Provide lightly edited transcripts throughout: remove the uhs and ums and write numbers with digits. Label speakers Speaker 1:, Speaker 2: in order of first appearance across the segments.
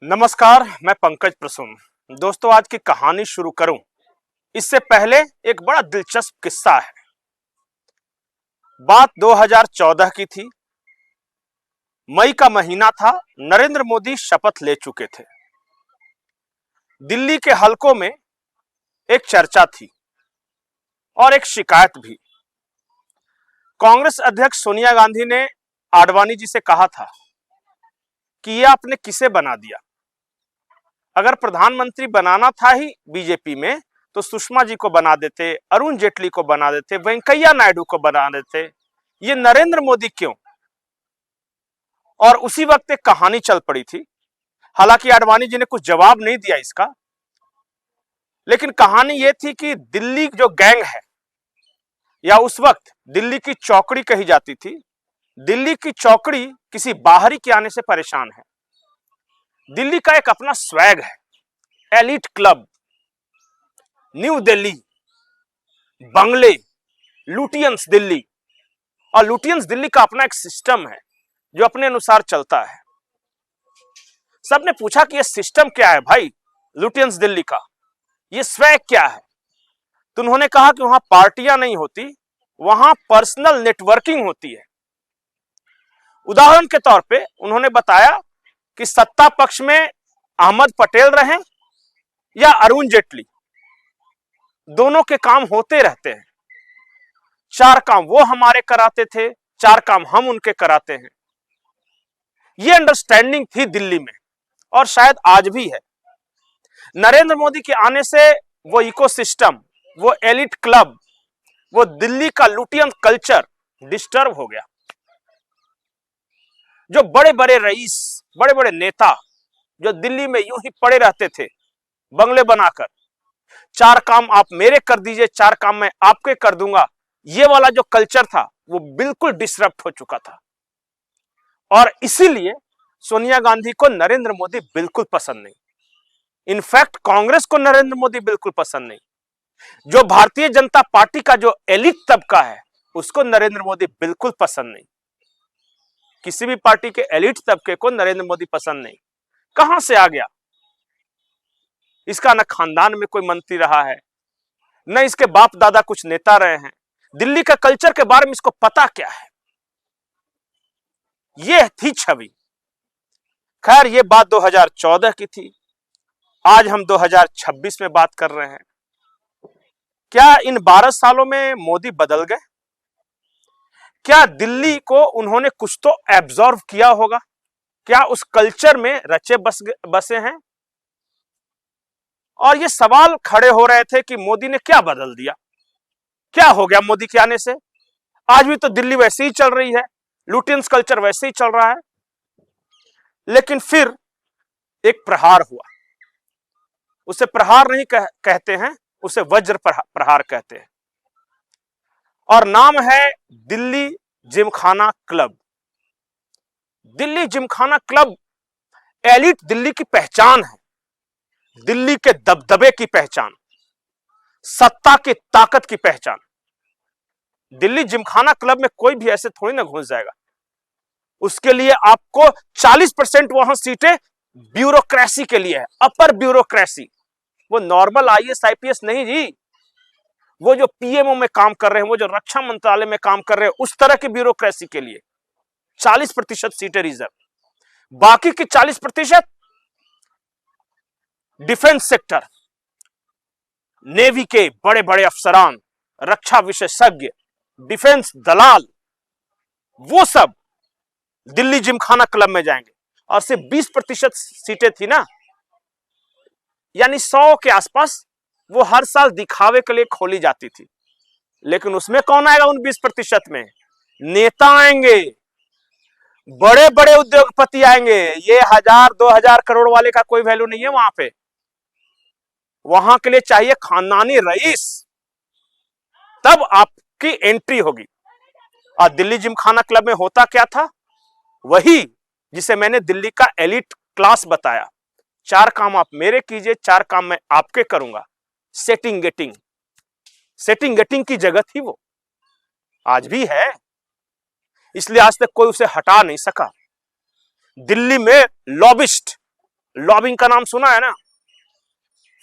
Speaker 1: नमस्कार, मैं पंकज प्रसून। दोस्तों, आज की कहानी शुरू करूं इससे पहले एक बड़ा दिलचस्प किस्सा है। बात 2014 की थी। मई का महीना था। नरेंद्र मोदी शपथ ले चुके थे। दिल्ली के हलकों में एक चर्चा थी और एक शिकायत भी। कांग्रेस अध्यक्ष सोनिया गांधी ने आडवाणी जी से कहा था कि यह आपने किसे बना दिया। अगर प्रधानमंत्री बनाना था ही बीजेपी में तो सुषमा जी को बना देते, अरुण जेटली को बना देते, वेंकैया नायडू को बना देते, ये नरेंद्र मोदी क्यों। और उसी वक्त एक कहानी चल पड़ी थी। हालांकि आडवाणी जी ने कुछ जवाब नहीं दिया इसका, लेकिन कहानी यह थी कि दिल्ली जो गैंग है, या उस वक्त दिल्ली की चौकड़ी कही जाती थी, दिल्ली की चौकड़ी किसी बाहरी के आने से परेशान है। दिल्ली का एक अपना स्वैग है, एलिट क्लब, न्यू दिल्ली, बंगले, लुटियंस दिल्ली। और लुटियंस दिल्ली का अपना एक सिस्टम है जो अपने अनुसार चलता है। सबने पूछा कि यह सिस्टम क्या है भाई, लुटियंस दिल्ली का यह स्वैग क्या है। तो उन्होंने कहा कि वहां पार्टियां नहीं होती, वहां पर्सनल नेटवर्किंग होती है। उदाहरण के तौर पे उन्होंने बताया कि सत्ता पक्ष में अहमद पटेल रहें या अरुण जेटली, दोनों के काम होते रहते हैं। 4 काम वो हमारे कराते थे, 4 काम हम उनके कराते हैं। ये अंडरस्टैंडिंग थी दिल्ली में और शायद आज भी है। नरेंद्र मोदी के आने से वो इकोसिस्टम, वो एलिट क्लब, वो दिल्ली का लुटियन कल्चर डिस्टर्ब हो गया। जो बड़े बड़े रईस, बड़े बड़े नेता जो दिल्ली में यूं ही पड़े रहते थे बंगले बनाकर, 4 काम आप मेरे कर दीजिए, 4 काम मैं आपके कर दूंगा, ये वाला जो कल्चर था वो बिल्कुल डिसरप्ट हो चुका था। और इसीलिए सोनिया गांधी को नरेंद्र मोदी बिल्कुल पसंद नहीं। इनफैक्ट कांग्रेस को नरेंद्र मोदी बिल्कुल पसंद नहीं। जो भारतीय जनता पार्टी का जो एलिट तबका है उसको नरेंद्र मोदी बिल्कुल पसंद नहीं। किसी भी पार्टी के एलिट तबके को नरेंद्र मोदी पसंद नहीं। कहां से आ गया? इसका न खानदान में कोई मंत्री रहा है, न इसके बाप दादा कुछ नेता रहे हैं। दिल्ली का कल्चर के बारे में इसको पता क्या है? यह थी छवि। खैर, यह बात 2014 की थी। आज हम 2026 में बात कर रहे हैं। क्या इन 12 सालों में मोदी बदल गए? क्या दिल्ली को उन्होंने कुछ तो एब्जॉर्व किया होगा? क्या उस कल्चर में रचे बसे हैं? और ये सवाल खड़े हो रहे थे कि मोदी ने क्या बदल दिया, क्या हो गया मोदी के आने से। आज भी तो दिल्ली वैसे ही चल रही है, लुटियंस कल्चर वैसे ही चल रहा है। लेकिन फिर एक प्रहार हुआ। उसे प्रहार नहीं कहते हैं, उसे वज्र प्रहार कहते हैं। और नाम है Delhi Gymkhana club. Delhi Gymkhana club elite Delhi की पहचान है, दिल्ली के दबदबे की पहचान, सत्ता की ताकत की पहचान। दिल्ली जिमखाना क्लब में कोई भी ऐसे थोड़ी ना घुस जाएगा। उसके लिए आपको 40% वहां सीटें ब्यूरोक्रेसी के लिए है, अपर ब्यूरोक्रेसी। वो नॉर्मल आईएएस आईपीएस नहीं जी, वो जो पीएमओ में काम कर रहे हैं, वो जो रक्षा मंत्रालय में काम कर रहे हैं, उस तरह की ब्यूरोक्रेसी के लिए 40% सीटें रिजर्व। बाकी की 40% डिफेंस सेक्टर, नेवी के बड़े बड़े अफसरान, रक्षा विशेषज्ञ, डिफेंस दलाल, वो सब दिल्ली जिमखाना क्लब में जाएंगे। और सिर्फ 20% सीटें थी ना, यानी 100 के आसपास, वो हर साल दिखावे के लिए खोली जाती थी। लेकिन उसमें कौन आएगा? उन 20% में नेता आएंगे, बड़े बड़े उद्योगपति आएंगे। ये 1000-2000 करोड़ वाले का कोई वैल्यू नहीं है वहां पे। वहां के लिए चाहिए खानदानी रईस, तब आपकी एंट्री होगी। और दिल्ली जिमखाना क्लब में होता क्या था? वही जिसे मैंने दिल्ली का एलिट क्लास बताया। 4 काम आप मेरे कीजिए, 4 काम मैं आपके करूंगा। सेटिंग गेटिंग की जगह थी वो, आज भी है। इसलिए आज तक कोई उसे हटा नहीं सका। दिल्ली में लॉबिस्ट, लॉबिंग का नाम सुना है ना,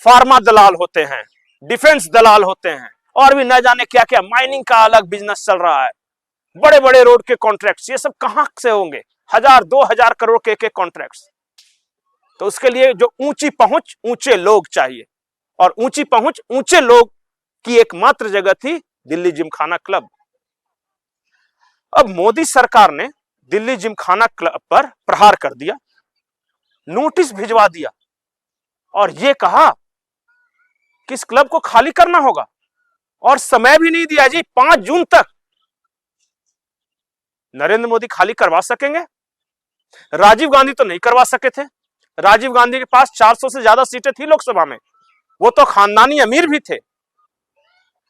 Speaker 1: फार्मा दलाल होते हैं, डिफेंस दलाल होते हैं, और भी न जाने क्या क्या, माइनिंग का अलग बिजनेस चल रहा है, बड़े बड़े रोड के कॉन्ट्रैक्ट्स, ये सब कहां से होंगे, 1000-2000 करोड़ के कॉन्ट्रैक्ट्स। तो उसके लिए जो ऊंची पहुंच, ऊंचे लोग चाहिए, और ऊंची पहुंच, ऊंचे लोग की एकमात्र जगह थी दिल्ली जिमखाना क्लब। अब मोदी सरकार ने दिल्ली जिमखाना क्लब पर प्रहार कर दिया, नोटिस भिजवा दिया, और यह कहा कि इस क्लब को खाली करना होगा, और समय भी नहीं दिया जी, 5 जून तक। नरेंद्र मोदी खाली करवा सकेंगे? राजीव गांधी तो नहीं करवा सके थे। राजीव गांधी के पास 400 से ज्यादा सीटें थी लोकसभा में, वो तो खानदानी अमीर भी थे।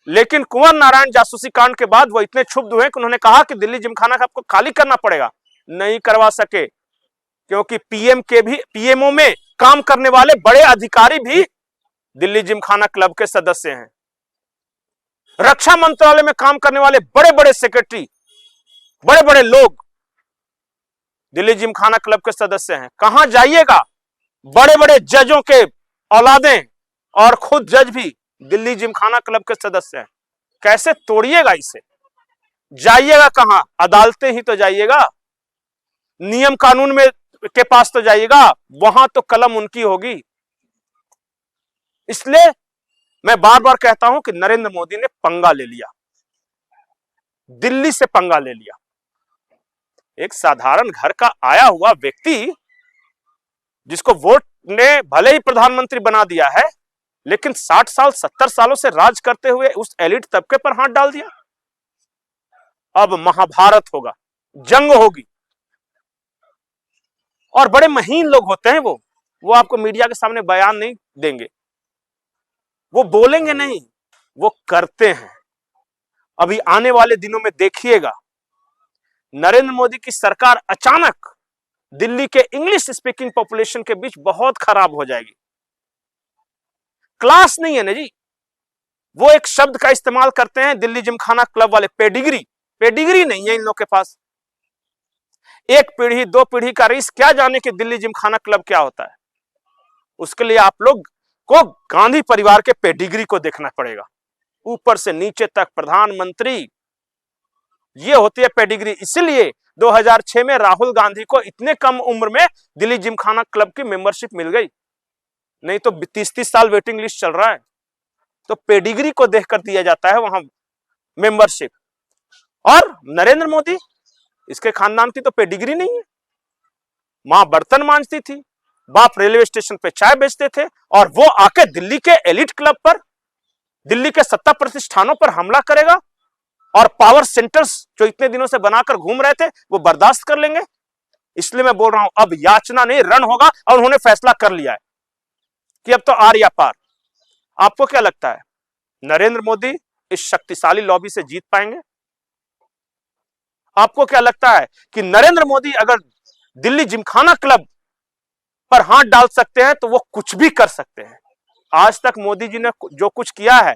Speaker 1: लेकिन कुंवर नारायण जासूसी कांड के बाद वो इतने क्षुब्ध हुए कि उन्होंने कहा कि दिल्ली जिमखाना आपको खाली करना पड़ेगा। नहीं करवा सके, क्योंकि पीएमओ में काम करने वाले बड़े अधिकारी भी दिल्ली जिमखाना क्लब के सदस्य हैं। रक्षा मंत्रालय में काम करने वाले बड़े बड़े सेक्रेटरी, बड़े बड़े लोग दिल्ली जिमखाना क्लब के सदस्य हैं। कहां जाइएगा, बड़े बड़े जजों के औलादें और खुद जज भी दिल्ली जिमखाना क्लब के सदस्य हैं। कैसे तोड़िएगा इसे? जाइएगा कहां? अदालतें ही तो जाइएगा, नियम कानून में के पास तो जाइएगा, वहां तो कलम उनकी होगी। इसलिए मैं बार बार कहता हूं कि नरेंद्र मोदी ने पंगा ले लिया, दिल्ली से पंगा ले लिया। एक साधारण घर का आया हुआ व्यक्ति, जिसको वोट ने भले ही प्रधानमंत्री बना दिया है, लेकिन 60 साल 70 सालों से राज करते हुए उस एलिट तबके पर हाथ डाल दिया। अब महाभारत होगा, जंग होगी, और बड़े महीन लोग होते हैं वो आपको मीडिया के सामने बयान नहीं देंगे, वो बोलेंगे नहीं, वो करते हैं। अभी आने वाले दिनों में देखिएगा, नरेंद्र मोदी की सरकार अचानक दिल्ली के इंग्लिश स्पीकिंग पॉपुलेशन के बीच बहुत खराब हो जाएगी। क्लास नहीं है ना जी, वो एक शब्द का इस्तेमाल करते हैं दिल्ली जिमखाना क्लब वाले, पेडिग्री नहीं है इन लोग के पास। एक पीढ़ी 2 पीढ़ी का रईस क्या जाने कि दिल्ली जिमखाना क्लब क्या होता है। उसके लिए आप लोग को गांधी परिवार के पेडिग्री को देखना पड़ेगा, ऊपर से नीचे तक प्रधानमंत्री, ये होती है पेडिग्री। इसलिए 2006 में राहुल गांधी को इतने कम उम्र में दिल्ली जिमखाना क्लब की मेंबरशिप मिल गई, नहीं तो 30-30 साल वेटिंग लिस्ट चल रहा है। तो पेडिग्री को देखकर दिया जाता है वहां मेंबरशिप। और नरेंद्र मोदी, इसके खानदान की तो पेडिग्री नहीं है। मां बर्तन मांजती थी, बाप रेलवे स्टेशन पे चाय बेचते थे, और वो आके दिल्ली के एलिट क्लब पर, दिल्ली के सत्ता प्रतिष्ठानों पर हमला करेगा, और पावर सेंटर्स जो इतने दिनों से बनाकर घूम रहे थे वो बर्दाश्त कर लेंगे। इसलिए मैं बोल रहा हूं, अब याचना नहीं रण होगा, और उन्होंने फैसला कर लिया है कि अब तो आर या पार। आपको क्या लगता है, नरेंद्र मोदी इस शक्तिशाली लॉबी से जीत पाएंगे? आपको क्या लगता है कि नरेंद्र मोदी अगर दिल्ली जिमखाना क्लब पर हाथ डाल सकते हैं तो वो कुछ भी कर सकते हैं? आज तक मोदी जी ने जो कुछ किया है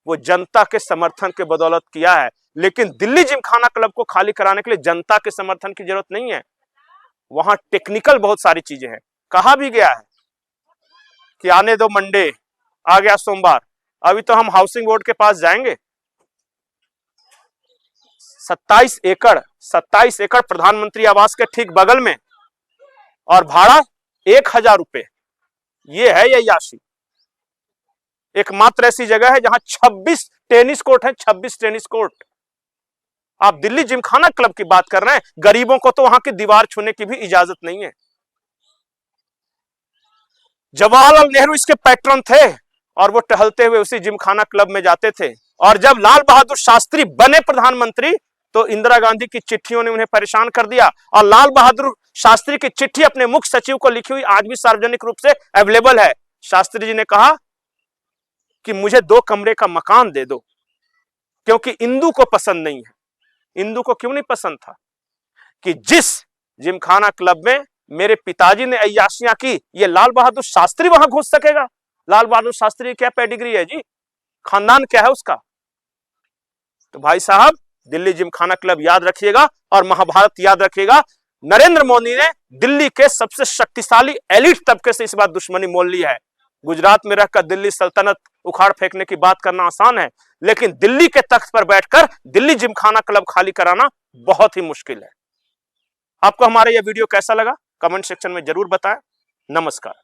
Speaker 1: वो जनता के समर्थन के बदौलत किया है, लेकिन दिल्ली जिमखाना क्लब को खाली कराने के लिए जनता के समर्थन की जरूरत नहीं है। वहां टेक्निकल बहुत सारी चीजें हैं। कहा भी गया है कि आने दो मंडे, आ गया सोमवार। अभी तो हम हाउसिंग बोर्ड के पास जाएंगे, 27 एकड़ प्रधानमंत्री आवास के ठीक बगल में, और भाड़ा 1000 रुपए। ये है ययाशी। एकमात्र ऐसी जगह है जहां 26 टेनिस कोर्ट है, 26 टेनिस कोर्ट। आप दिल्ली जिमखाना क्लब की बात कर रहे हैं, गरीबों को तो वहां की दीवार छूने की भी इजाजत नहीं है। जवाहरलाल नेहरू इसके पैट्रन थे, और वो टहलते हुए उसी जिमखाना क्लब में जाते थे। और जब लाल बहादुर शास्त्री बने प्रधानमंत्री तो इंदिरा गांधी की चिट्ठियों ने उन्हें परेशान कर दिया, और लाल बहादुर शास्त्री की चिट्ठी अपने मुख्य सचिव को लिखी हुई आज भी सार्वजनिक रूप से अवेलेबल है। शास्त्री जी ने कहा कि मुझे 2 कमरे का मकान दे दो, क्योंकि इंदू को पसंद नहीं है। इंदू को क्यों नहीं पसंद था? कि जिस जिमखाना क्लब में मेरे पिताजी ने अय्याशियां की, ये लाल बहादुर शास्त्री वहां घुस सकेगा? लाल बहादुर शास्त्री क्या पेडिग्री है जी, खानदान क्या है उसका? तो भाई साहब, दिल्ली जिमखाना क्लब याद रखिएगा, और महाभारत याद रखिएगा। नरेंद्र मोदी ने दिल्ली के सबसे शक्तिशाली एलिट तबके से इस बार दुश्मनी मोल ली है। गुजरात में रहकर दिल्ली सल्तनत उखाड़ फेंकने की बात करना आसान है, लेकिन दिल्ली के तख्त पर बैठकर दिल्ली जिमखाना क्लब खाली कराना बहुत ही मुश्किल है। आपको हमारा यह वीडियो कैसा लगा कमेंट सेक्शन में जरूर बताएं। नमस्कार।